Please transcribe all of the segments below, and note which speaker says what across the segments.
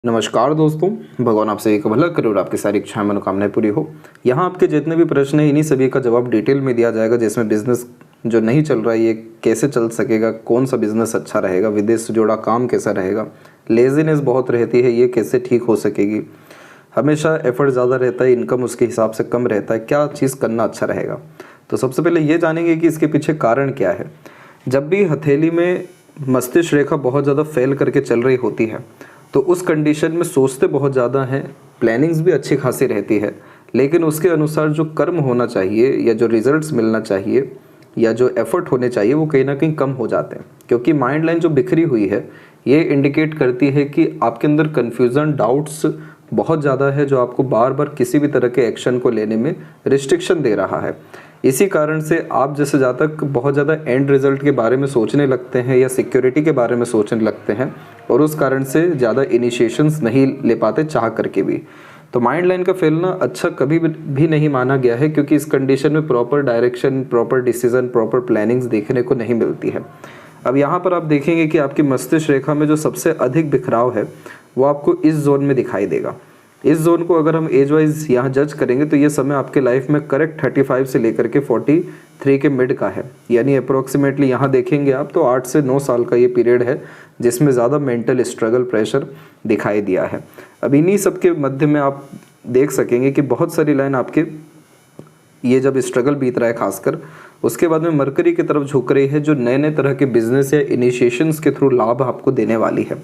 Speaker 1: नमस्कार दोस्तों, भगवान आप सभी का भला करे और आपकी सारी इच्छाएं मनोकामनाएं पूरी हो। यहाँ आपके जितने भी प्रश्न हैं इन्हीं सभी का जवाब डिटेल में दिया जाएगा, जिसमें बिजनेस जो नहीं चल रहा है ये कैसे चल सकेगा, कौन सा बिजनेस अच्छा रहेगा, विदेश से जुड़ा काम कैसा रहेगा, लेजीनेस बहुत रहती है ये कैसे ठीक हो सकेगी, हमेशा एफर्ट ज़्यादा रहता है, इनकम उसके हिसाब से कम रहता है, क्या चीज़ करना अच्छा रहेगा। तो सबसे पहले ये जानेंगे कि इसके पीछे कारण क्या है। जब भी हथेली में मस्तिष्क रेखा बहुत ज़्यादा फैल करके चल रही होती है तो उस कंडीशन में सोचते बहुत ज़्यादा हैं, प्लानिंग्स भी अच्छी खासी रहती है, लेकिन उसके अनुसार जो कर्म होना चाहिए या जो रिजल्ट्स मिलना चाहिए या जो एफर्ट होने चाहिए वो कहीं ना कहीं कम हो जाते हैं, क्योंकि माइंड लाइन जो बिखरी हुई है ये इंडिकेट करती है कि आपके अंदर कन्फ्यूज़न, डाउट्स बहुत ज़्यादा है, जो आपको बार बार किसी भी तरह के एक्शन को लेने में रिस्ट्रिक्शन दे रहा है। इसी कारण से आप जैसे जातक बहुत ज़्यादा एंड रिजल्ट के बारे में सोचने लगते हैं या सिक्योरिटी के बारे में सोचने लगते हैं, और उस कारण से ज़्यादा इनिशिएशंस नहीं ले पाते चाह करके भी। तो माइंड लाइन का फैलना अच्छा कभी भी नहीं माना गया है, क्योंकि इस कंडीशन में proper direction, proper decision, proper plannings देखने को नहीं मिलती है। अब यहाँ पर आप देखेंगे कि आपकी मस्तिष्क रेखा में जो सबसे अधिक बिखराव है वो आपको इस जोन में दिखाई देगा। इस जोन को अगर हम एज वाइज यहाँ जज करेंगे तो ये समय आपके लाइफ में करेक्ट 35 से लेकर के 43 के मिड का है, यानी अप्रोक्सीमेटली यहाँ देखेंगे आप तो 8 से 9 साल का ये पीरियड है जिसमें ज़्यादा मेंटल स्ट्रगल, प्रेशर दिखाई दिया है। अब इन्हीं सब के मध्य में आप देख सकेंगे कि बहुत सारी लाइन आपके ये जब स्ट्रगल बीत रहा है खासकर, उसके बाद में मरकरी की तरफ झुक रही है, जो नए नए तरह के बिजनेस या इनिशिएशंस के थ्रू लाभ आपको देने वाली है।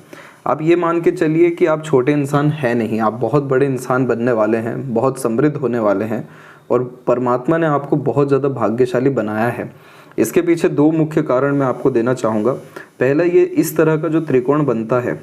Speaker 1: आप ये मान के चलिए कि आप छोटे इंसान हैं नहीं, आप बहुत बड़े इंसान बनने वाले हैं, बहुत समृद्ध होने वाले हैं, और परमात्मा ने आपको बहुत ज़्यादा भाग्यशाली बनाया है। इसके पीछे दो मुख्य कारण मैं आपको देना चाहूँगा। पहला, ये इस तरह का जो त्रिकोण बनता है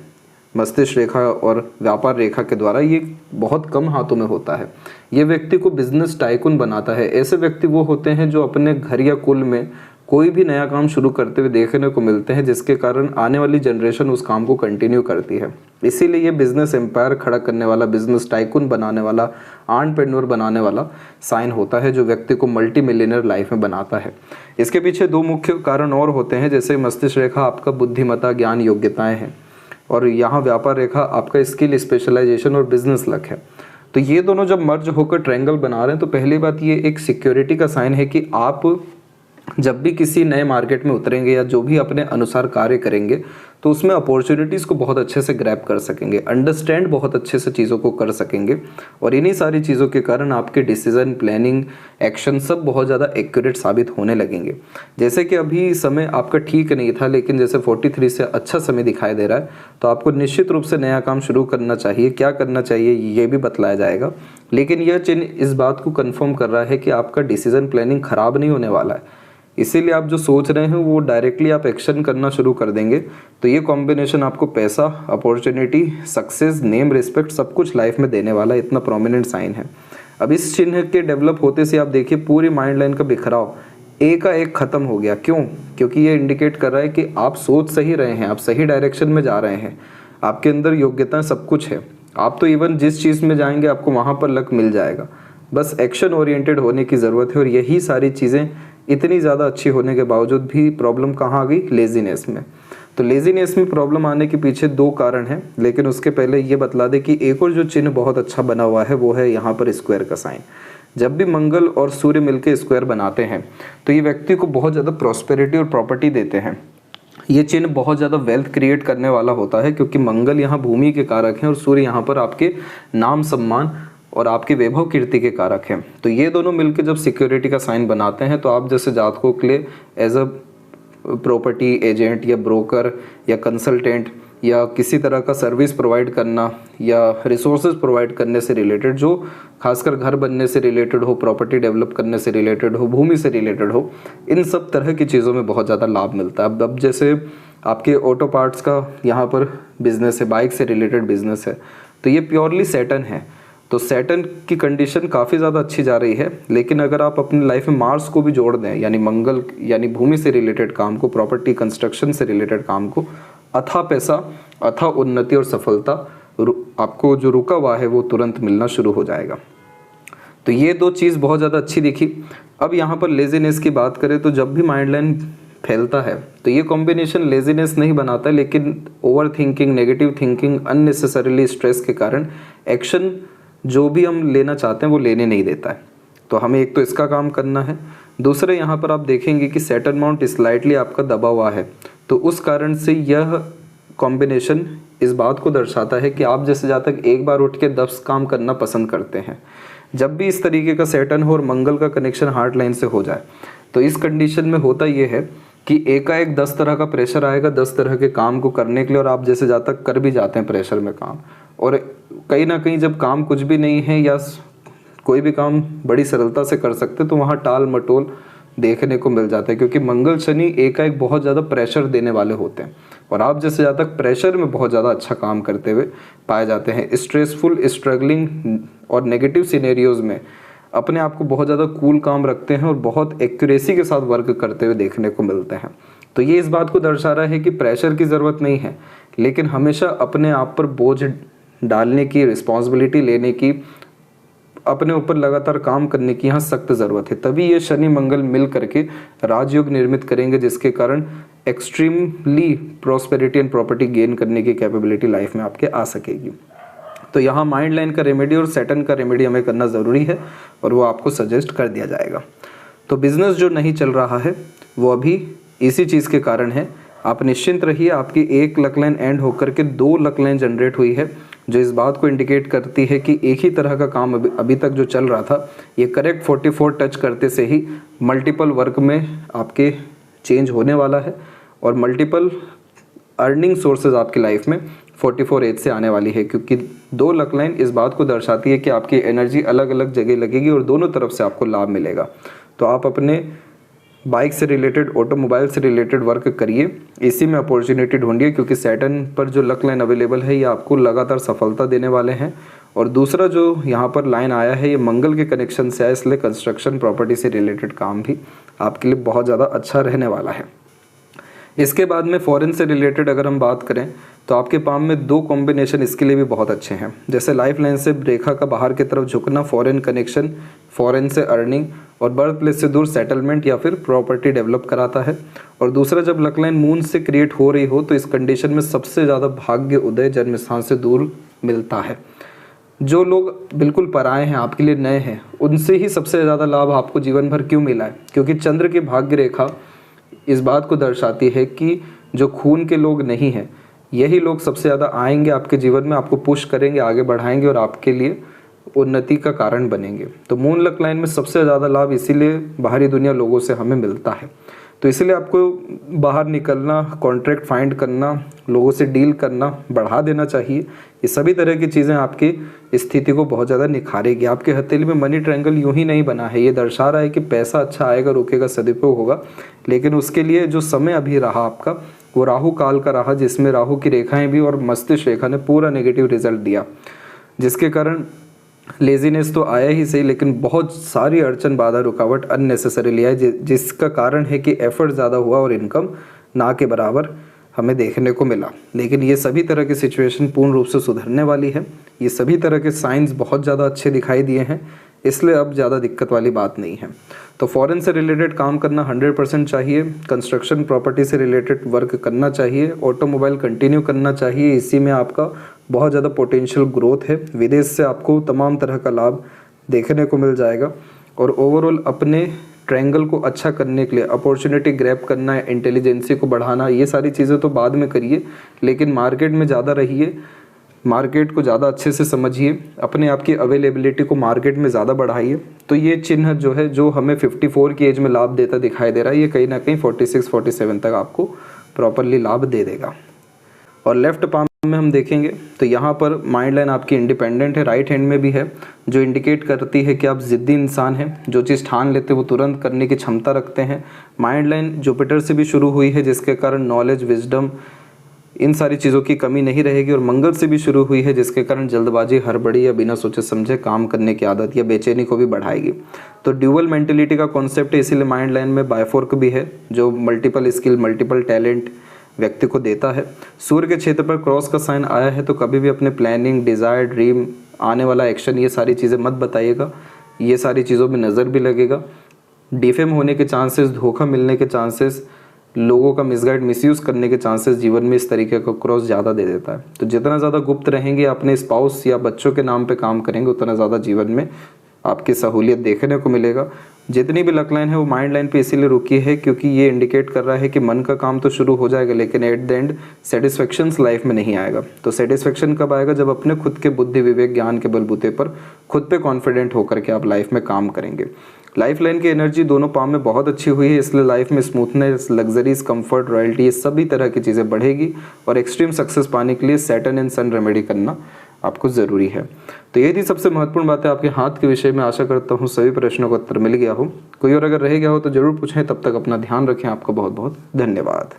Speaker 1: मस्तिष्क रेखा और व्यापार रेखा के द्वारा, ये बहुत कम हाथों में होता है। ये व्यक्ति को बिजनेस टाइकून बनाता है। ऐसे व्यक्ति वो होते हैं जो अपने घर या कुल में कोई भी नया काम शुरू करते हुए देखने को मिलते हैं, जिसके कारण आने वाली जनरेशन उस काम को कंटिन्यू करती है। इसीलिए ये बिजनेस एम्पायर खड़ा करने वाला, बिजनेस टाइकून बनाने वाला, एंटरप्रेन्योर बनाने वाला साइन होता है, जो व्यक्ति को मल्टी मिलियनर लाइफ में बनाता है। इसके पीछे दो मुख्य कारण और होते हैं, जैसे मस्तिष्क रेखा आपका बुद्धिमत्ता, ज्ञान, योग्यताएं हैं, और यहाँ व्यापार रेखा आपका स्किल, स्पेशलाइजेशन और बिजनेस लक है। तो ये दोनों जब मर्ज होकर ट्रायंगल बना रहे हैं तो पहली बात ये एक सिक्योरिटी का साइन है कि आप जब भी किसी नए मार्केट में उतरेंगे या जो भी अपने अनुसार कार्य करेंगे तो उसमें अपॉर्चुनिटीज़ को बहुत अच्छे से ग्रैब कर सकेंगे, अंडरस्टैंड बहुत अच्छे से चीज़ों को कर सकेंगे, और इन्हीं सारी चीज़ों के कारण आपके डिसीजन, प्लानिंग, एक्शन सब बहुत ज़्यादा एक्यूरेट साबित होने लगेंगे। जैसे कि अभी समय आपका ठीक नहीं था, लेकिन जैसे 43 से अच्छा समय दिखाई दे रहा है, तो आपको निश्चित रूप से नया काम शुरू करना चाहिए। क्या करना चाहिए ये भी बतलाया जाएगा, लेकिन यह चिन्ह इस बात को कन्फर्म कर रहा है कि आपका डिसीजन, प्लानिंग खराब नहीं होने वाला है। इसीलिए आप जो सोच रहे हैं वो डायरेक्टली आप एक्शन करना शुरू कर देंगे। तो ये कॉम्बिनेशन आपको पैसा, अपॉर्चुनिटी, सक्सेस, नेम, रिस्पेक्ट सब कुछ लाइफ में देने वाला इतना प्रोमिनेंट साइन है। अब इस चिन्ह के डेवलप होते से आप देखिए पूरी माइंड लाइन का बिखराव एक का एक खत्म हो गया। क्यों? क्योंकि ये इंडिकेट कर रहा है कि आप सोच सही रहे हैं, आप सही डायरेक्शन में जा रहे हैं, आपके अंदर योग्यता सब कुछ है। आप तो इवन जिस चीज़ में जाएंगे आपको वहाँ पर लक मिल जाएगा, बस एक्शन ओरिएंटेड होने की ज़रूरत है। और यही सारी चीज़ें इतनी ज़्यादा अच्छी होने के बावजूद भी प्रॉब्लम कहाँ आ गई? लेजीनेस में। तो लेजीनेस में प्रॉब्लम आने के पीछे दो कारण हैं, लेकिन उसके पहले ये बतला दे कि एक और जो चिन्ह बहुत अच्छा बना हुआ है वो है यहाँ पर स्क्वायर का साइन। जब भी मंगल और सूर्य मिलकर स्क्वायर बनाते हैं तो ये व्यक्ति को बहुत ज़्यादा प्रॉस्पेरिटी और प्रॉपर्टी देते हैं। ये चिन्ह बहुत ज़्यादा वेल्थ क्रिएट करने वाला होता है, क्योंकि मंगल यहाँ भूमि के कारक हैं और सूर्य यहाँ पर आपके नाम, सम्मान और आपके वैभव, कीर्ति के कारक हैं। तो ये दोनों मिलकर जब सिक्योरिटी का साइन बनाते हैं तो आप जैसे जातकों के लिए एज अ प्रॉपर्टी एजेंट या ब्रोकर या कंसल्टेंट या किसी तरह का सर्विस प्रोवाइड करना या रिसोर्सेज प्रोवाइड करने से रिलेटेड, जो खासकर घर बनने से रिलेटेड हो, प्रॉपर्टी डेवलप करने से रिलेटेड हो, भूमि से रिलेटेड हो, इन सब तरह की चीज़ों में बहुत ज़्यादा लाभ मिलता है। अब जैसे आपके ऑटो पार्ट्स का यहाँ पर बिजनेस है, बाइक से रिलेटेड बिजनेस है, तो ये प्योरली सैटर्न है। तो सैटर्न की कंडीशन काफ़ी ज़्यादा अच्छी जा रही है, लेकिन अगर आप अपनी लाइफ में मार्स को भी जोड़ दें, यानी मंगल, यानी भूमि से रिलेटेड काम को, प्रॉपर्टी कंस्ट्रक्शन से रिलेटेड काम को, अथाह पैसा, अथाह उन्नति और सफलता आपको जो रुका हुआ है वो तुरंत मिलना शुरू हो जाएगा। तो ये दो चीज़ बहुत ज़्यादा अच्छी दिखी। अब यहाँ पर लेजीनेस की बात करें तो जब भी माइंड लाइन फैलता है तो ये कॉम्बिनेशन लेजीनेस नहीं बनाता, लेकिन over thinking, negative thinking, unnecessarily stress के कारण एक्शन जो भी हम लेना चाहते हैं वो लेने नहीं देता है। तो हमें एक तो इसका काम करना है। दूसरे यहाँ पर आप देखेंगे कि सेटल माउंट स्लाइटली आपका दबा हुआ है, तो उस कारण से यह कॉम्बिनेशन इस बात को दर्शाता है कि आप जैसे जहाँ तक एक बार उठ के 10 काम करना पसंद करते हैं। जब भी इस तरीके का सैटर्न हो और मंगल का कनेक्शन हार्ट लाइन से हो जाए तो इस कंडीशन में होता ये है कि एकाएक 10 तरह का प्रेशर आएगा 10 तरह के काम को करने के लिए, और आप जैसे जहाँ तक कर भी जाते हैं प्रेशर में काम, और कहीं ना कहीं जब काम कुछ भी नहीं है या कोई भी काम बड़ी सरलता से कर सकते तो वहाँ टाल मटोल देखने को मिल जाता है, क्योंकि मंगल शनि एकाएक बहुत ज़्यादा प्रेशर देने वाले होते हैं और आप जैसे ज़्यादा तक प्रेशर में बहुत ज़्यादा अच्छा काम करते हुए पाए जाते हैं। स्ट्रेसफुल, स्ट्रगलिंग और नेगेटिव सिनेरियोज में अपने आप को बहुत ज़्यादा कूल काम रखते हैं और बहुत एक्यूरेसी के साथ वर्क करते हुए देखने को मिलते हैं। तो ये इस बात को दर्शा रहा है कि प्रेशर की ज़रूरत नहीं है, लेकिन हमेशा अपने आप पर बोझ डालने की, रिस्पॉन्सिबिलिटी लेने की, अपने ऊपर लगातार काम करने की यहाँ सख्त ज़रूरत है। तभी ये शनि मंगल मिल करके राजयोग निर्मित करेंगे, जिसके कारण extremely prosperity and property gain करने की कैपेबिलिटी लाइफ में आपके आ सकेगी। तो यहाँ माइंड लाइन का रेमेडी और सैटर्न का रेमेडी हमें करना ज़रूरी है और वो आपको सजेस्ट कर दिया जाएगा। तो बिज़नेस जो नहीं चल रहा है वो अभी इसी चीज़ के कारण है। आप निश्चिंत रहिए, आपकी एक लक लाइन एंड होकर के 2 लक लाइन जनरेट हुई है, जो इस बात को इंडिकेट करती है कि एक ही तरह का काम अभी तक जो चल रहा था ये करेक्ट 44 टच करते से ही मल्टीपल वर्क में आपके चेंज होने वाला है और मल्टीपल अर्निंग सोर्सेज आपकी लाइफ में 44 एज से आने वाली है, क्योंकि 2 लक लाइन इस बात को दर्शाती है कि आपकी एनर्जी अलग अलग जगह लगेगी और दोनों तरफ से आपको लाभ मिलेगा। तो आप अपने बाइक से रिलेटेड, ऑटोमोबाइल से रिलेटेड वर्क करिए, इसी में अपॉर्चुनिटी ढूंढिए, क्योंकि सैटर्न पर जो लक लाइन अवेलेबल है ये आपको लगातार सफलता देने वाले हैं। और दूसरा जो यहाँ पर लाइन आया है ये मंगल के कनेक्शन से आया, इसलिए कंस्ट्रक्शन, प्रॉपर्टी से रिलेटेड काम भी आपके लिए बहुत ज़्यादा अच्छा रहने वाला है। इसके बाद में फॉरेन से रिलेटेड अगर हम बात करें तो आपके पाम में 2 कॉम्बिनेशन इसके लिए भी बहुत अच्छे हैं। जैसे लाइफ लाइन से रेखा का बाहर की तरफ झुकना, फॉरेन कनेक्शन, फॉरेन से अर्निंग और बर्थ प्लेस से दूर सेटलमेंट या फिर प्रॉपर्टी डेवलप कराता है। और दूसरा, जब लक लाइन मून से क्रिएट हो रही हो तो इस कंडीशन में सबसे ज़्यादा भाग्य उदय जन्म स्थान से दूर मिलता है। जो लोग बिल्कुल पराए हैं, आपके लिए नए हैं, उनसे ही सबसे ज़्यादा लाभ आपको जीवन भर क्यों मिला है? क्योंकि चंद्र की भाग्य रेखा इस बात को दर्शाती है कि जो खून के लोग नहीं हैं यही लोग सबसे ज़्यादा आएंगे आपके जीवन में, आपको पुश करेंगे, आगे बढ़ाएंगे और आपके लिए उन्नति का कारण बनेंगे। तो मून लक लाइन में सबसे ज़्यादा लाभ इसीलिए बाहरी दुनिया लोगों से हमें मिलता है। तो इसलिए आपको बाहर निकलना, कॉन्ट्रैक्ट फाइंड करना, लोगों से डील करना बढ़ा देना चाहिए। ये सभी तरह की चीज़ें आपकी स्थिति को बहुत ज़्यादा निखारेगी। आपके हथेली में मनी ट्रायंगल यूं ही नहीं बना है, ये दर्शा रहा है कि पैसा अच्छा आएगा, रुकेगा, सदुपयोग होगा, लेकिन उसके लिए जो समय अभी रहा आपका वो राहु काल का रहा, जिसमें राहु की रेखाएं भी और मस्तिष्क रेखा ने पूरा नेगेटिव रिजल्ट दिया, जिसके कारण लेजीनेस तो आया ही सही, लेकिन बहुत सारी अड़चन, बाधा, रुकावट अननेसेसरीली आई, जिसका कारण है कि एफर्ट ज़्यादा हुआ और इनकम ना के बराबर हमें देखने को मिला। लेकिन ये सभी तरह की सिचुएशन पूर्ण रूप से सुधरने वाली है। ये सभी तरह के साइंस बहुत ज़्यादा अच्छे दिखाई दिए हैं, इसलिए अब ज़्यादा दिक्कत वाली बात नहीं है। तो फॉरेन से रिलेटेड काम करना 100% चाहिए, कंस्ट्रक्शन, प्रॉपर्टी से रिलेटेड वर्क करना चाहिए, ऑटोमोबाइल कंटिन्यू करना चाहिए, इसी में आपका बहुत ज़्यादा पोटेंशियल ग्रोथ है। विदेश से आपको तमाम तरह का लाभ देखने को मिल जाएगा और ओवरऑल अपने ट्रायंगल को अच्छा करने के लिए अपॉर्चुनिटी ग्रैब करना है, इंटेलिजेंसी को बढ़ाना, ये सारी चीज़ें तो बाद में करिए, लेकिन मार्केट में ज़्यादा रहिए, मार्केट को ज़्यादा अच्छे से समझिए, अपने आप की अवेलेबिलिटी को मार्केट में ज़्यादा बढ़ाइए। तो ये चिन्ह जो है, जो हमें 54 की एज में लाभ देता दिखाई दे रहा है, ये कहीं ना कहीं 46-47 तक आपको प्रॉपरली लाभ दे देगा। और लेफ्ट पाम में हम देखेंगे तो यहाँ पर माइंड लाइन आपकी इंडिपेंडेंट है, राइट हैंड में भी है, जो इंडिकेट करती है कि आप ज़िद्दी इंसान हैं, जो चीज़ ठान लेते हैं वो तुरंत करने की क्षमता रखते हैं। माइंड लाइन जुपिटर से भी शुरू हुई है, जिसके कारण नॉलेज, विजडम, इन सारी चीज़ों की कमी नहीं रहेगी। और मंगल से भी शुरू हुई है, जिसके कारण जल्दबाजी, हड़बड़ी या बिना सोचे समझे काम करने की आदत या बेचैनी को भी बढ़ाएगी। तो ड्यूअल मेंटेलिटी का कॉन्सेप्ट है, इसीलिए माइंड लाइन में बायफोर्क भी है, जो मल्टीपल स्किल, मल्टीपल टैलेंट व्यक्ति को देता है। सूर्य के क्षेत्र पर क्रॉस का साइन आया है, तो कभी भी अपने प्लानिंग, डिज़ायर, ड्रीम, आने वाला एक्शन, ये सारी चीज़ें मत बताइएगा, ये सारी चीज़ों में नज़र भी लगेगा। डिफेम होने के चांसेस, धोखा मिलने के चांसेस, लोगों का मिसगाइड मिसयूज़ करने के चांसेस जीवन में इस तरीके का क्रॉस ज़्यादा दे देता है। तो जितना ज़्यादा गुप्त रहेंगे, अपने स्पाउस या बच्चों के नाम पे काम करेंगे, उतना ज़्यादा जीवन में आपकी सहूलियत देखने को मिलेगा। जितनी भी लक लाइन है वो माइंड लाइन पे इसीलिए रुकी है क्योंकि ये इंडिकेट कर रहा है कि मन का काम तो शुरू हो जाएगा, लेकिन एट द एंड सेटिस्फेक्शंस लाइफ में नहीं आएगा। तो सेटिस्फेक्शन कब आएगा? जब अपने खुद के बुद्धि विवेक ज्ञान के बलबूते पर खुद पे कॉन्फिडेंट होकर के आप लाइफ में काम करेंगे। लाइफ लाइन की एनर्जी दोनों पाम में बहुत अच्छी हुई है, इसलिए लाइफ में स्मूथनेस, लग्जरीज, कंफर्ट, रॉयल्टी, ये सभी तरह की चीज़ें बढ़ेगी और एक्सट्रीम सक्सेस पाने के लिए सैटर्न एंड सन रेमेडी करना आपको ज़रूरी है। तो ये थी सबसे महत्वपूर्ण बातें आपके हाथ के विषय में। आशा करता हूँ सभी प्रश्नों का उत्तर मिल गया हो। कोई और अगर रह गया हो तो ज़रूर पूछें। तब तक अपना ध्यान रखें। आपका बहुत बहुत धन्यवाद।